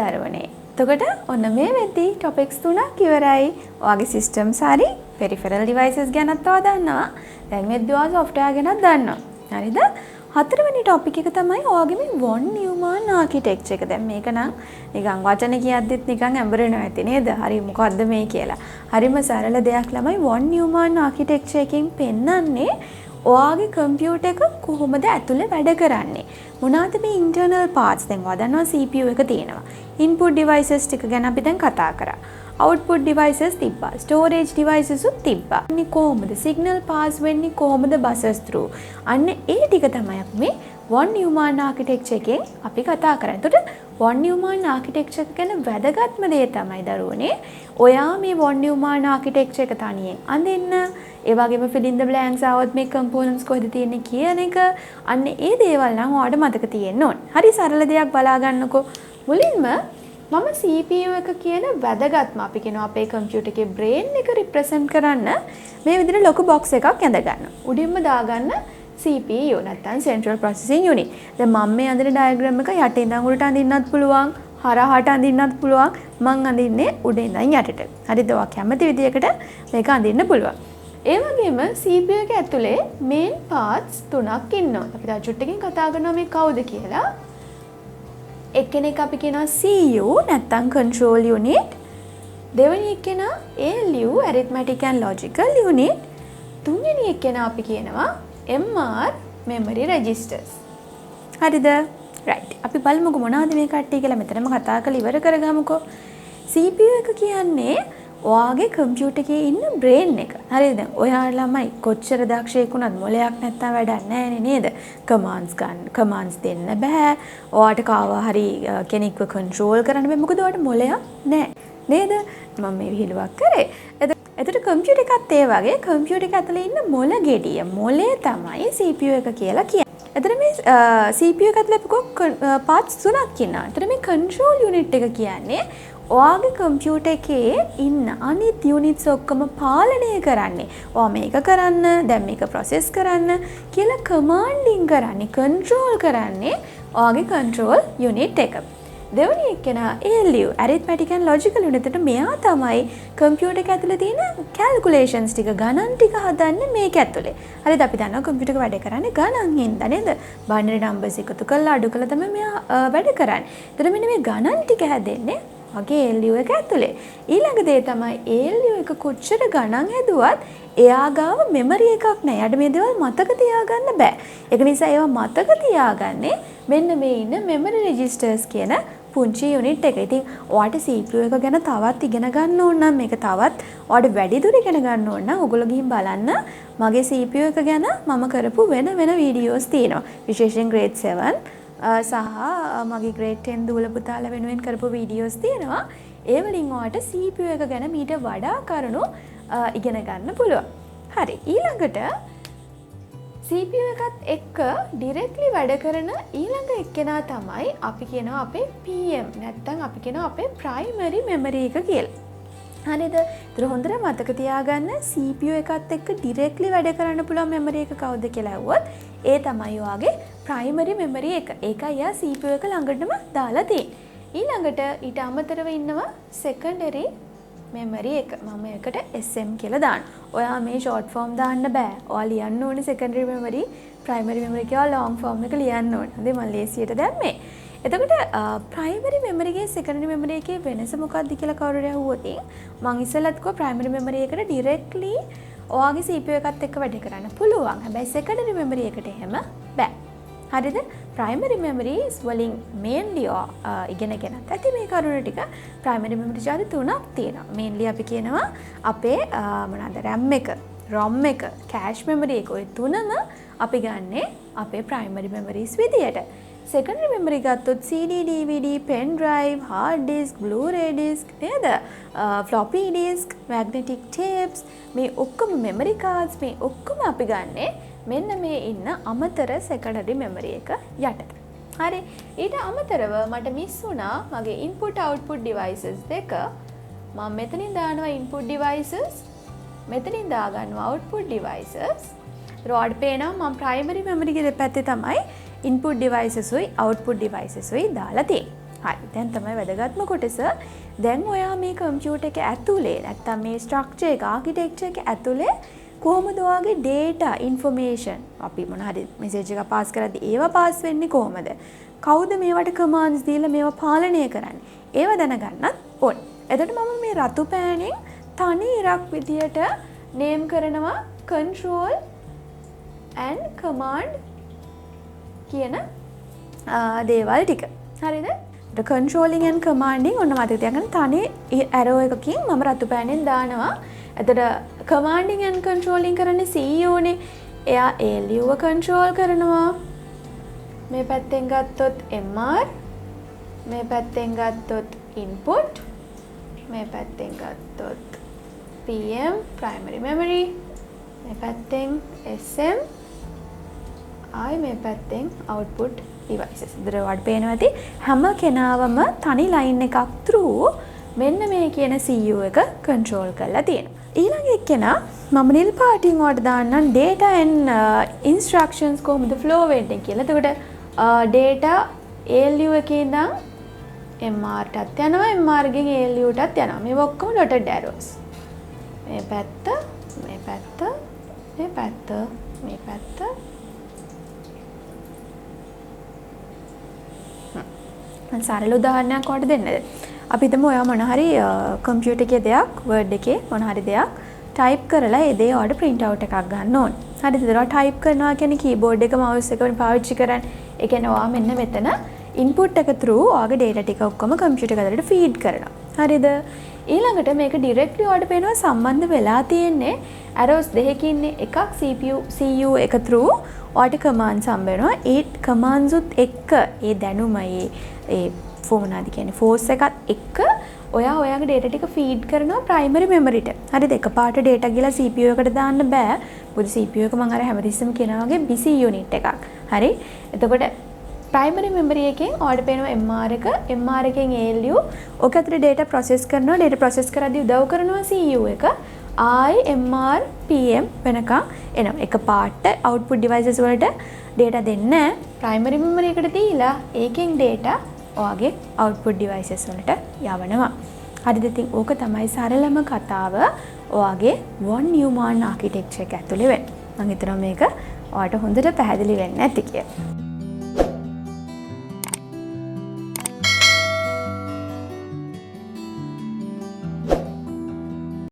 දරුවනේ. එතකොට ඔන්න මේ වෙද්දී ටොපික්ස් 3ක් ඉවරයි. ඔයාගේ සිස්ටම්ස් හරි peripheral devices ගැනත් තව දන්නවා. දැන් මෙද්දී ඔයා software ගැනත් දන්නවා. හරිද? හතරවෙනි ටොපික් එක තමයි ඔයාගේ මේ von Neumann architecture එක. දැන් මේක නම් නිකන් වචන කියද්දිත් නිකන් ඇඹරෙනවා ඇති නේද? හරි මොකද්ද මේ කියලා. හරිම සරල දෙයක් ළමයි von Neumann architecture එකෙන් පෙන්නන්නේ ඔයාගේ කම්පියුටර් එක කොහොමද ඇතුලේ වැඩ කරන්නේ? මොනවාද මේ internal parts? දැන් ඔයා දන්නවා CPU එක තියෙනවා. input devices ටික ගැන අපි දැන් කතා කරා. output devices තිබ්බා. storage devices උත් තිබ්බා. මේ කොහොමද signal pass වෙන්නේ? කොහොමද buses through? අන්න ඒ ටික තමයි අපි මේ von Neumann architecture එකෙන් අපි කතා කරන්නේ. එතකොට von Neumann architecture ගැන වැදගත්ම දේ තමයි දරුවනේ ඔයා මේ von Neumann architecture එක තනියෙන් අඳින්න ඒ වගේම fill in the blanks આવොත් මේ components කොහෙද තියෙන්නේ කියන එක අන්න ඒ දේවල් නම් ඔයාලට මතක තියෙන්න ඕන. හරි සරල දෙයක් බලා ගන්නකෝ. මුලින්ම මම CPU එක කියන වැදගත්ම අපි කියනවා අපේ කම්පියුටර් එකේ brain එක represent කරන්න මේ විදිහට ලොකු box එකක් ඇඳ ගන්න. උඩින්ම දාගන්න CPU නැත්නම් Central Processing Unit. දැන් මම මේ අඳින diagram එක යටින් ඉඳන් උඩට අඳින්නත් පුළුවන්, හරහාට අඳින්නත් පුළුවන්. මම අඳින්නේ උඩින් ඉඳන් යටට. හරිද? ඔයා කැමති විදිහකට මේක අඳින්න පුළුවන්. ඒ වගේම CPU එක ඇතුලේ main parts 3ක් ඉන්නවා. අපි තව චුට්ටකින් කතා කරනවා මේ කවුද කියලා. එක්කෙනෙක් අපි කියනවා CU නැත්නම් control unit. දෙවෙනි එක්කෙනා ALU arithmetic and logical unit. තුන්වෙනි එක්කෙනා අපි කියනවා MR memory registers. හරිද? right. අපි බලමුකෝ මොනවද මේ කට්ටිය කියලා මෙතනම කතා කරලා ඉවර කරගමුකෝ. CPU එක කියන්නේ ඔයාගේ කම්පියුටර් එකේ ඉන්න brain එක. හරිද? දැන් ඔයා ළමයි කොච්චර දක්ෂයෙක් වුණත් මොලයක් නැත්තම් වැඩක් නැහැ නේද? commands දෙන්න බෑ. ඔයාට කාවා හරි කෙනෙක්ව control කරන්න බෑ. මොකද ඔයාට මොලයක් නැහැ. නේද? මම මේ විහිළුවක් කරේ. එතකොට කම්පියුටර් එකත් ඒ වගේ කම්පියුටර් එක ඇතුලේ ඉන්න මොළ ගෙඩිය. මොලේ තමයි CPU එක කියලා කියන්නේ. එතකොට මේ CPU එක ඇතුලේ parts 3ක් ඉන්නවා. එතකොට මේ control unit එක කියන්නේ ඔයාගේ කම්පියුටර් එකේ ඉන්න අනිත් units ඔක්කොම පාලනය කරන්නේ. ඔයා මේක කරන්න, දැන් මේක process කරන්න කියලා commanding කරන්නේ, control කරන්නේ ඔයාගේ control unit එක. දෙවෙනි එක්කෙනා ALU arithmetic and logical unit එකට මෙයා තමයි කම්පියුටර් එක ඇතුලේ තියෙන calculations ටික ගණන් ටික හදන්නේ මේක ඇතුලේ. හරිද? අපි දන්නවා කම්පියුටර් එක වැඩ කරන්නේ ගණන් හින්දා නේද? binary numbers එකතු කරලා අඩු කරලා තමයි මෙයා වැඩ කරන්නේ. එතන මෙන්න මේ ගණන් ටික හැදෙන්නේ මගේ ALU එක ඇතුලේ. ඊළඟ දේ තමයි ALU එක කොච්චර ගණන් හැදුවත් එයා ගාව මෙමරි එකක් නැහැ. එයාට මේ දේවල් මතක තියාගන්න බෑ. ඒක නිසා ඒවා මතක තියාගන්නේ මෙන්න මේ ඉන්න memory registers කියන පුංචි යුනිට් එක. ඉතින් ඔයාට CPU එක ගැන තවත් ඉගෙන ගන්න ඕන නම් මේක තවත් ඔයාට වැඩිදුර ඉගෙන ගන්න ඕන නම් ඔයගොල්ලෝ ගිහින් බලන්න මගේ CPU එක ගැන මම කරපු වෙන වීඩියෝස් තියෙනවා. විශේෂයෙන් grade 7 සහ මගේ grade 10 දූල පුතාලා වෙනුවෙන් කරපු වීඩියෝස් තියෙනවා. ඒ වලින් ඔයාට CPU එක ගැන මීට වඩා කරුණු ඉගෙන ගන්න පුළුවන්. හරි. ඊළඟට CPU එකත් එක්ක directly වැඩ කරන ඊළඟ එක්කෙනා තමයි අපි කියනවා අපේ PM නැත්නම් අපි කියනවා අපේ primary memory එක කියලා. හරිද? ඒතර හොඳට මතක තියාගන්න CPU එකත් එක්ක directly වැඩ කරන්න පුළුවන් memory එක කවුද කියලා අහුවොත් ඒ තමයි ඔයාගේ primary memory එක. ඒකයි යා CPU එක ළඟටම දාලා තියෙන්නේ. ඊළඟට ඊට අමතරව ඉන්නවා secondary memory එක. මම ඒකට SM කියලා දානවා. ඔයා මේ short form දාන්න බෑ. ඔයා ලියන්න ඕනේ secondary memory, primary memory කියලා long form එක ලියන්න ඕනේ. හරි මම ලේසියට දැම්මේ. එතකොට primary memory එකේ secondary memory එකේ වෙනස මොකක්ද කියලා කවුරුරි අහුවොත් මම ඉස්සෙල්ලත් කිව්වා primary memory එකට directly ඔයාගේ CPU එකත් එක්ක වැඩ කරන්න පුළුවන්. හැබැයි secondary memory එකට එහෙම බෑ. හරිද? primary memories වලින් mainly ඉගෙනගෙනත් ඇති මේ කරුණු ටික primary memory ජාති තුනක් තියෙනවා. mainly අපි කියනවා අපේ මොනවාද RAM එක, ROM එක, cache memory එක. ඔය තුනම අපි ගන්නෙ අපේ primary memories විදියට. secondary memory ගත්තොත් CD, DVD, pen drive, hard disk, blu-ray disk නේද? floppy disk, magnetic tapes මේ ඔක්කොම memory cards මේ ඔක්කොම අපි ගන්නෙ මෙන්න මේ ඉන්න අමතර secondary memory එක යටට. හරි. ඊට අමතරව මට මිස් වුණා මගේ input output devices දෙක. මම මෙතනින් දානවා input devices, මෙතනින් දාගන්නවා output devices. රෝඩ් පේනවා මම primary memory එකේ දෙපැත්තේ තමයි input devices උයි output devices උයි දාලා තියෙන්නේ. හරි. දැන් තමයි වැදගත්ම කොටස. දැන් ඔයා මේ කම්පියුටර් එක ඇතුලේ නැත්තම් මේ ස්ට්‍රක්චර් එක ආකිටෙක්චර් එක ඇතුලේ කොහොමද ඔයාගේ data information අපි මොන හරි මෙසේජ් එකක් පාස් කරද්දී ඒවා පාස් වෙන්නේ කොහොමද? කවුද මේවට කමාන්ඩ්ස් දීලා මේවා පාලනය කරන්නේ? ඒව දැනගන්නත් ඕන. එතකොට මම මේ රතු පෑනෙන් තනි ඉරක් විදියට නේම් කරනවා control and command කියන දේවල් ටික. හරිද? the controlling and commanding ඔන්න මතක තියාගන්න තනි arrow එකකින් මම රතු පෑනෙන් දානවා. එතකොට commanding and controlling කරන්නේ CEO නේ. එයා ALU ව control කරනවා. මේ පැත්තෙන් ගත්තොත් MR, මේ පැත්තෙන් ගත්තොත් input, මේ පැත්තෙන් ගත්තොත් PM primary memory, මේ පැත්තෙන් SM, ආයි මේ පැත්තෙන් output devices. ඉතින් ඔයාලට පේනවා ඇති හැම කෙනාවම තනි line එකක් through මෙන්න මේ කියන CPU එක control කරලා තියෙනවා. ඊළඟ එක්කෙනා මම නිල් පාටින් ඔයාලට දාන්නම් data and instructions කොහොමද flow වෙන්නේ කියලා. එතකොට data ALU එකේ ඉඳන් MR ටත් යනවා, MR ගෙන් ALU ටත් යනවා. මේ ඔක්කොම dotted arrows. මේ පැත්ත, මේ පැත්ත, මේ පැත්ත, මේ පැත්ත. මම සරල උදාහරණයක් ඔයාලට දෙන්නද? අපි හිතමු ඔයා මොන හරි කම්පියුටර් එකේ දෙයක්, Word එකේ මොන හරි දෙයක් type කරලා ඒ දේ ඔයාලට print out එකක් ගන්න ඕන. හරිද? ඒතර type කරනවා කියන්නේ keyboard එක mouse එක වලින් පාවිච්චි කරන්නේ. ඒ කියන්නේ ඔයා මෙන්න මෙතන input එක through ඔයාගේ data ටික ඔක්කොම කම්පියුටර් එකකට feed කරනවා. හරිද? ඊළඟට මේක directly ඔයාලට පේනවා සම්බන්ධ වෙලා තියෙන්නේ arrows දෙකකින් එකක් CPU එක through ඔයාලට commands හම්බ වෙනවා. ඒ commands උත් එක්ක ඒ දැනුම ඒ මොනවාද කියන්නේ force එකත් එක්ක ඔයා ඔයාගේ data ටික feed කරනවා primary memory ට. හරිද? එකපාරට data ගිහලා CPU එකට දාන්න බෑ. මොකද CPU එක මම අර හැමතිස්සෙම කියනවා වගේ busy unit එකක්. හරි? එතකොට primary memory එකෙන් ඔයාලට පේනවා MR එක, MR එකෙන් ALU ඔක ඇතුලේ data process කරනවා. data process කරද්දී උදව් කරනවා CPU එක. MR PM වෙනකන් එනවා. එකපාරට output devices වලට data දෙන්නේ නැහැ. primary memory එකට දීලා ඒකෙන් data ඔයාගේ output devices වලට යවනවා. හරිද? ඉතින් ඕක තමයි සරලම කතාව ඔයාගේ von Neumann architecture එක ඇතුලේ වෙන්නේ. මම හිතනවා මේක ඔයාලට හොඳට පැහැදිලි වෙන්න ඇති කියලා.